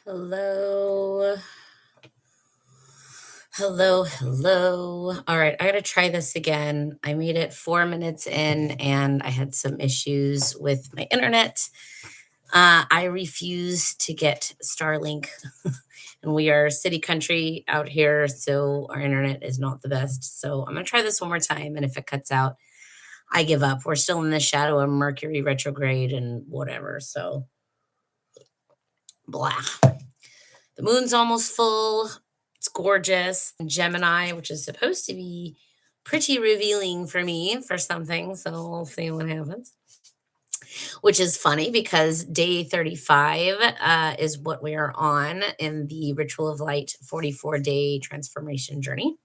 Hello. Hello, hello. All right, I got to try this again. I made it 4 minutes in and I had some issues with my internet. I refuse to get Starlink, and we are city country out here, so our internet is not the best. So I'm going to try this one more time. And if it cuts out, I give up. We're still in the shadow of Mercury retrograde and whatever. So, blah. The moon's almost full. It's gorgeous. Gemini, which is supposed to be pretty revealing for me for something. So we'll see what happens. Which is funny because day 35 is what we are on in the Ritual of Light 44-day transformation journey.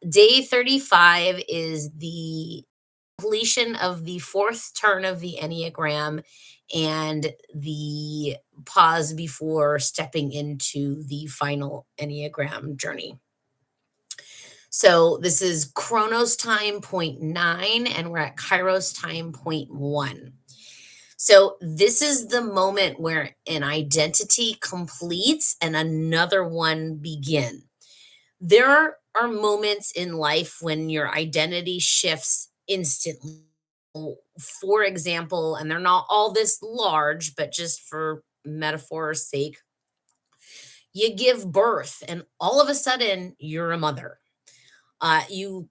Day 35 is the completion of the fourth turn of the Enneagram and the pause before stepping into the final Enneagram journey. So this is Chronos time point 9, and we're at Kairos time point 1. So this is the moment where an identity completes and another one begin. There are moments in life when your identity shifts instantly. For example, and they're not all this large, but just for metaphor's sake, you give birth and all of a sudden you're a mother. You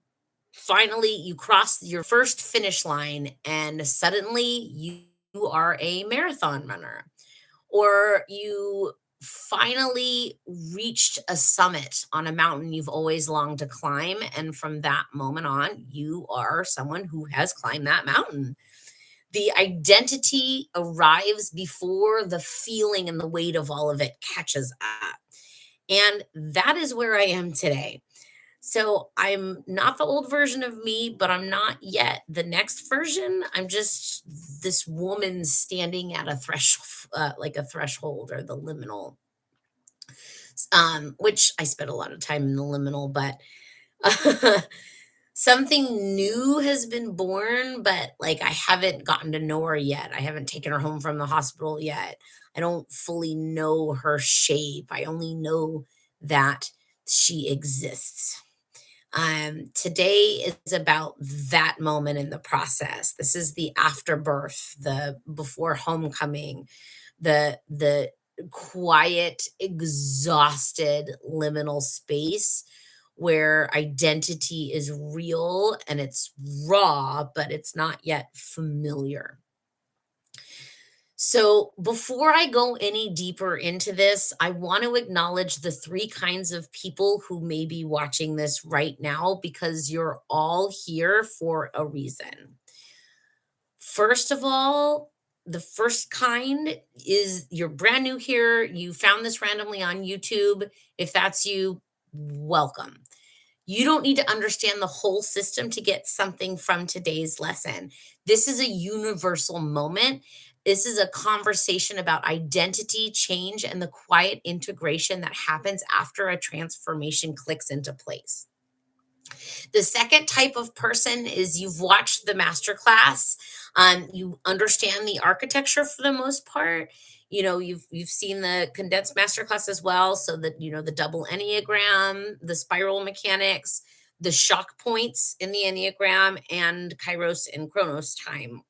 finally you cross your first finish line and suddenly you are a marathon runner, or you finally reached a summit on a mountain you've always longed to climb. And from that moment on, you are someone who has climbed that mountain. The identity arrives before the feeling and the weight of all of it catches up. And that is where I am today. So I'm not the old version of me, but I'm not yet the next version. I'm just this woman standing at a threshold, like a threshold or the liminal, which I spent a lot of time in the liminal, but something new has been born, but like I haven't gotten to know her yet. I haven't taken her home from the hospital yet. I don't fully know her shape. I only know that she exists. Today is about that moment in the process. This is the afterbirth, the before homecoming, the quiet, exhausted liminal space where identity is real and it's raw, but it's not yet familiar. So, before I go any deeper into this, I want to acknowledge the three kinds of people who may be watching this right now because you're all here for a reason. First of all, the first kind is you're brand new here. You found this randomly on YouTube. If that's you, welcome. You don't need to understand the whole system to get something from today's lesson. This is a universal moment. This is a conversation about identity change and the quiet integration that happens after a transformation clicks into place. The second type of person is you've watched the masterclass. You understand the architecture for the most part. You know, you've seen the condensed masterclass as well. So that you know the double enneagram, the spiral mechanics, the shock points in the enneagram, and Kairos and Chronos time.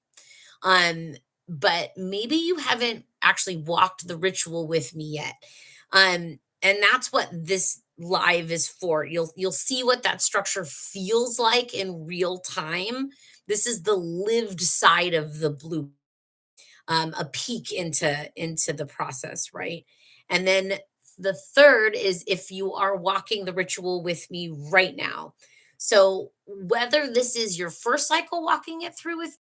Um, but maybe you haven't actually walked the ritual with me yet. And that's what this live is for. You'll see what that structure feels like in real time. This is the lived side of the blue, a peek into the process, right? And then the third is if you are walking the ritual with me right now. So whether this is your first cycle walking it through with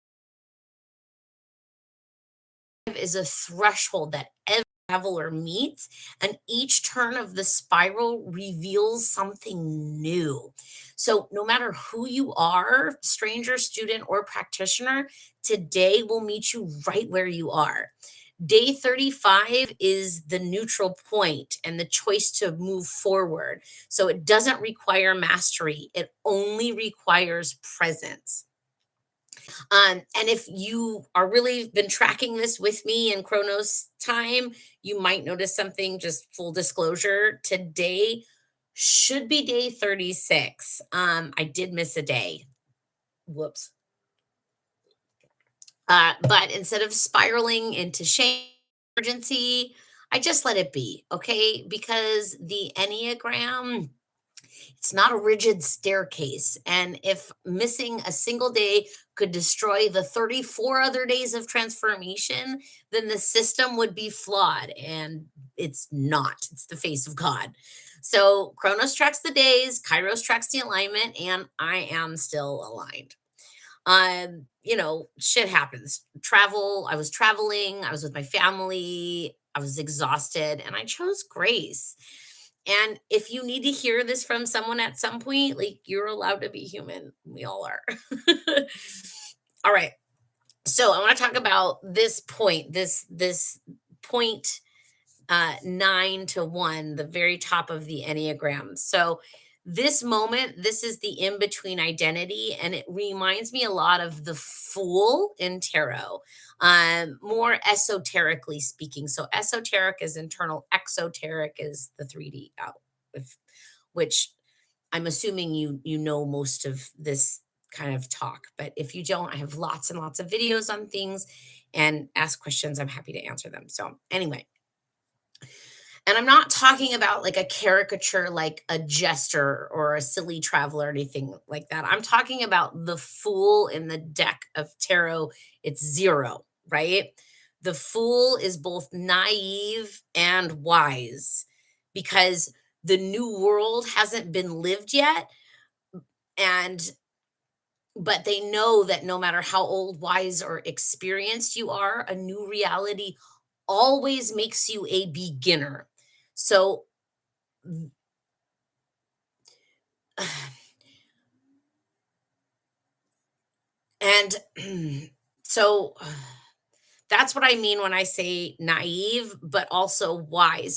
is a threshold that every traveler meets, and each turn of the spiral reveals something new. So, no matter who you are, stranger, student, or practitioner, today will meet you right where you are. Day 35 is the neutral point and the choice to move forward. So, it doesn't require mastery, it only requires presence. And if you are really been tracking this with me in Chronos time, you might notice something. Just full disclosure, today should be day 36. I did miss a day. Whoops. But instead of spiraling into shame, urgency, I just let it be, okay? Because the Enneagram, it's not a rigid staircase. And if missing a single day could destroy the 34 other days of transformation, then the system would be flawed. And it's not, it's the face of God. So Chronos tracks the days, Kairos tracks the alignment, and I am still aligned. Shit happens. I was traveling, I was with my family, I was exhausted, and I chose grace. And if you need to hear this from someone at some point, like, you're allowed to be human. We all are. All right. So I want to talk about this point, this point 9 to 1, the very top of the Enneagram. So, this moment, this is the in between identity, and it reminds me a lot of the Fool in tarot, more esoterically speaking. So, esoteric is internal, exoteric is the 3D out, if, which I'm assuming you know most of this kind of talk. But if you don't, I have lots and lots of videos on things, and ask questions. I'm happy to answer them. So, anyway, and I'm not talking about like a caricature, like a jester or a silly traveler or anything like that. I'm talking about the fool in the deck of tarot. It's zero, right? The fool is both naive and wise because the new world hasn't been lived yet. And but they know that no matter how old, wise, or experienced you are, a new reality always makes you a beginner. So, and so that's what I mean when I say naive, but also wise.